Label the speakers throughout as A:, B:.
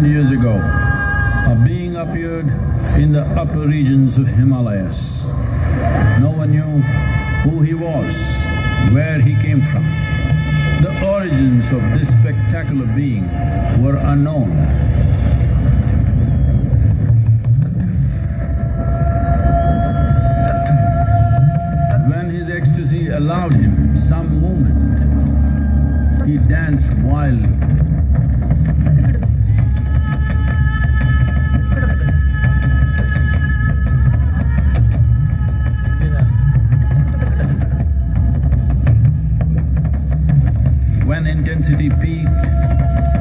A: years ago, a being appeared in the upper regions of Himalayas. No one knew who he was, where he came from. The origins of this spectacular being were unknown. When his ecstasy allowed him some movement, he danced wildly. When intensity peaked,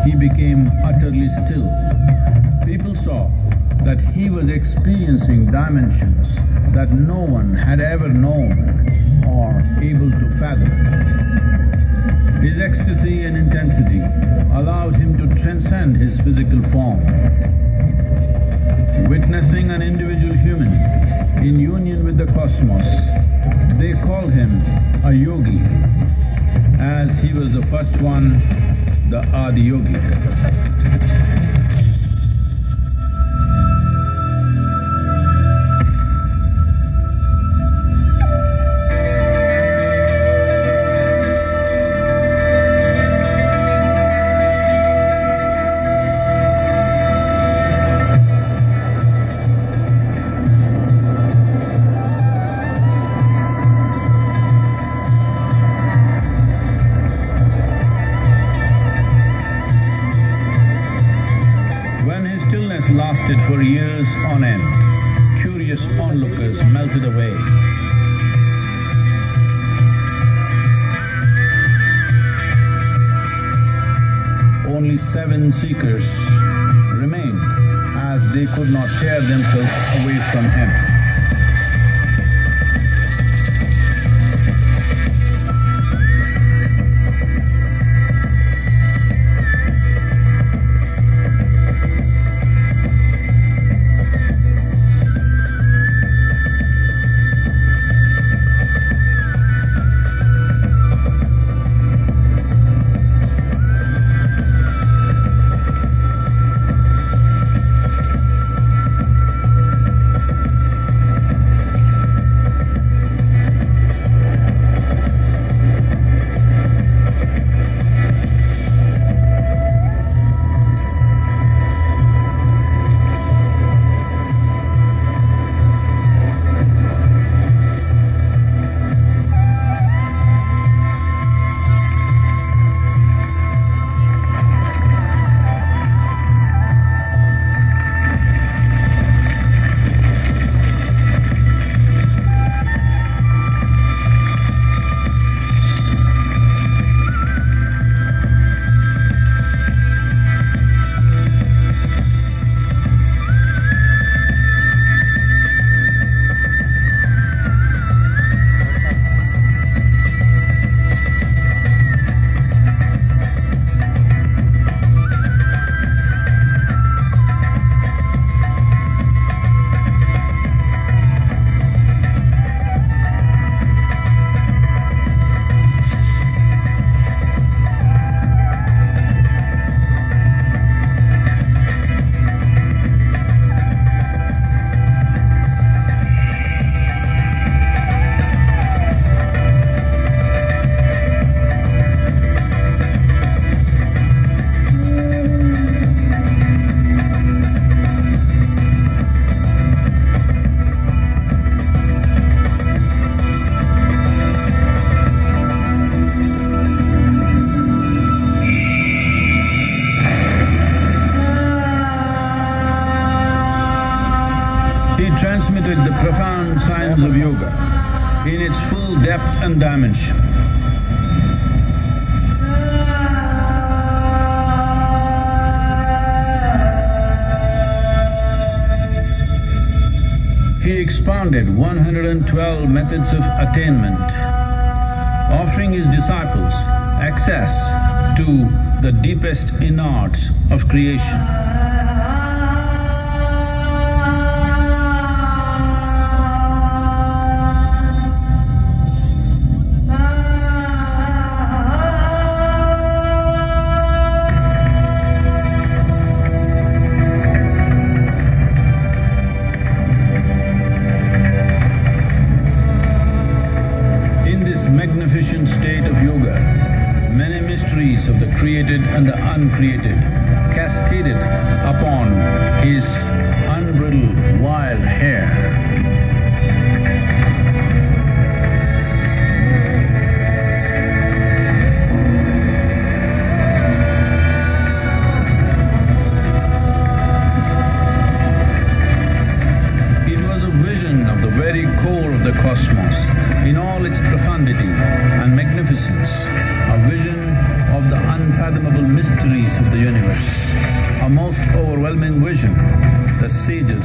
A: he became utterly still. People saw that he was experiencing dimensions that no one had ever known or able to fathom. His ecstasy and intensity allowed him to transcend his physical form. Witnessing an individual human in union with the cosmos, they called him a yogi, as he was the first one, the Adiyogi. Lasted for years on end. Curious onlookers melted away. Only 7 seekers remained, as they could not tear themselves away from him. Transmitted the profound science of yoga in its full depth and dimension. He expounded 112 methods of attainment, offering his disciples access to the deepest innards of creation. uncreated, cascaded upon his unbridled wild hair. Very core of the cosmos, in all its profundity and magnificence, a vision of the unfathomable mysteries of the universe, a most overwhelming vision the sages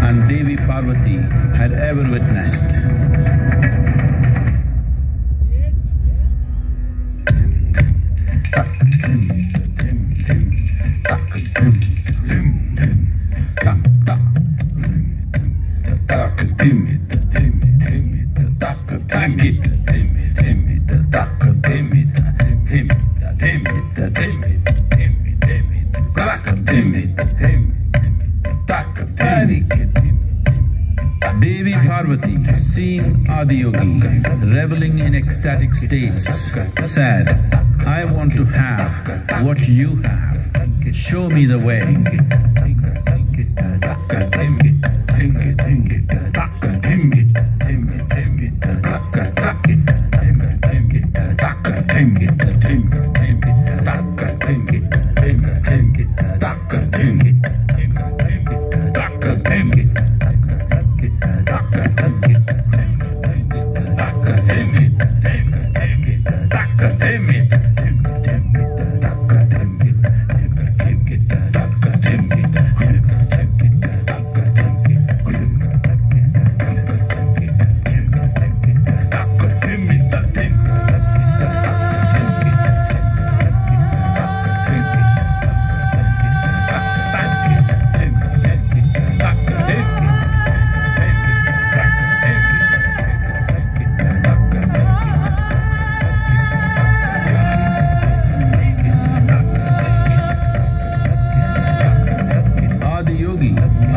A: and Devi Parvati had ever witnessed. Devi Parvati, seeing Adiyogi reveling in ecstatic states, said, "I want to have what you have. Show me the way."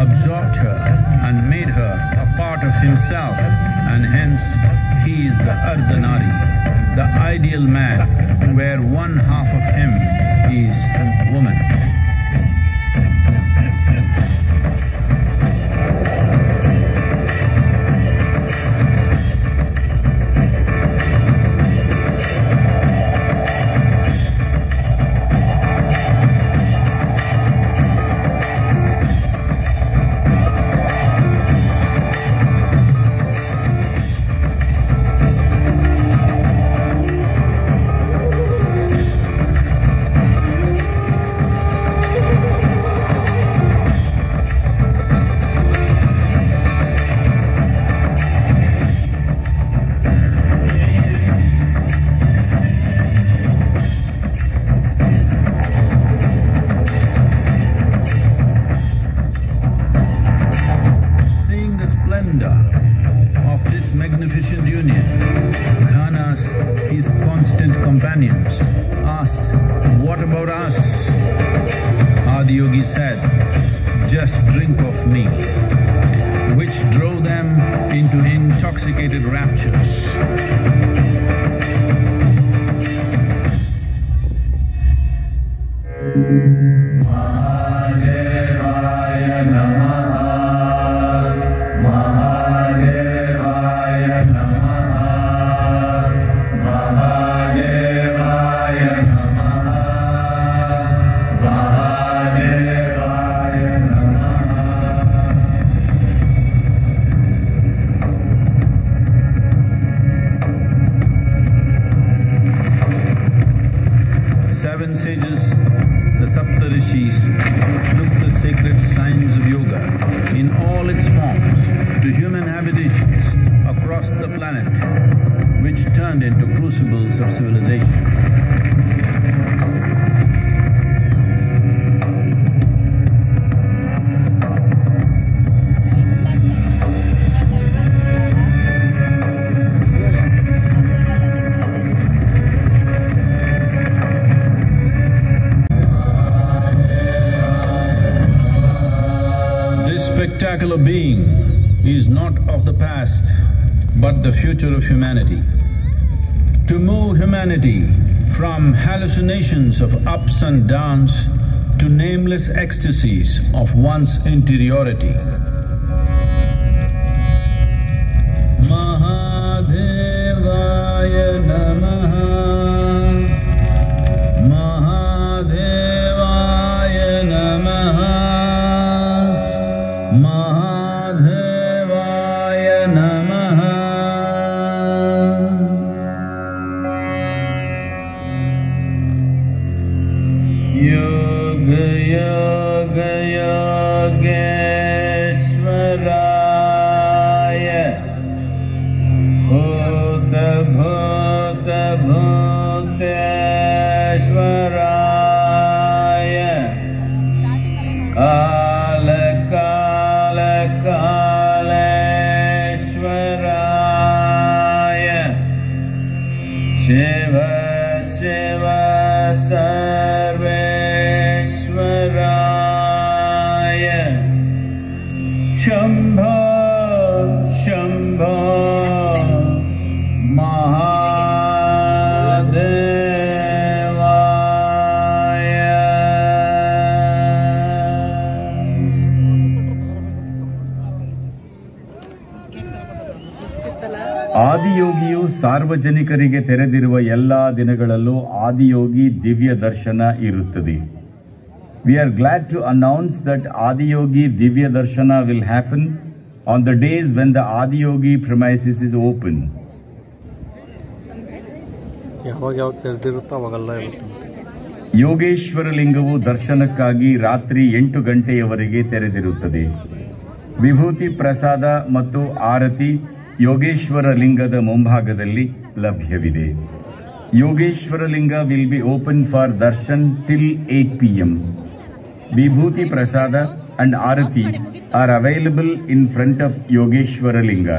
A: Absorbed her and made her a part of himself, and hence he is the Ardhanari, the ideal man, where one half of him is woman. Of this magnificent union, Ghanas, his constant companions, asked, "What about us?" Adiyogi said, "Just drink of me," which drove them into intoxicated raptures. Mahadevaya Namaha. Seven sages, the Saptarishis, took the sacred science of yoga in all its forms to human habitations across the planet, which turned into crucibles of civilization. Spectacular being is not of the past, but the future of humanity. To move humanity from hallucinations of ups and downs to nameless ecstasies of one's interiority. Mahadevaya Namaha, Mahadevaya Namaha, Mahadevaya Namaha. Yoga Yoga Yogeshwaraya, Bhuta Bhuta Bhuteshwaraya, Kala Kala Kaleshwaraya, Shiva Shiva Sarveshwaraya, Shambho Shambho Mahadevaya.
B: ಆದಿಯೋಗಿಯು ಸಾರ್ವಜನಿಕರಿಗೆ ತೆರೆದಿರುವ ಎಲ್ಲಾ ದಿನಗಳಲ್ಲೂ ಆದಿಯೋಗಿ ದಿವ್ಯ ದರ್ಶನ ಇರುತ್ತದೆ. We are glad to announce that Adiyogi Divya Darshana will happen on the days when the Adiyogi premises is open. Yogeshwara ಲಿಂಗವು ದರ್ಶನಕ್ಕಾಗಿ ರಾತ್ರಿ 8 ಗಂಟೆಯವರೆಗೆ ತೆರೆದಿರುತ್ತದೆ. ವಿಭೂತಿ ಪ್ರಸಾದ ಮತ್ತು ಆರತಿ ಯೋಗೇಶ್ವರ ಲಿಂಗದ ಮುಂಭಾಗದಲ್ಲಿ ಲಭ್ಯವಿದೆ. ಯೋಗೇಶ್ವರ ಲಿಂಗ will be open for darshan till 8 p.m. Vibhuti Prasada and Arati are available in front of Yogeshwara Linga.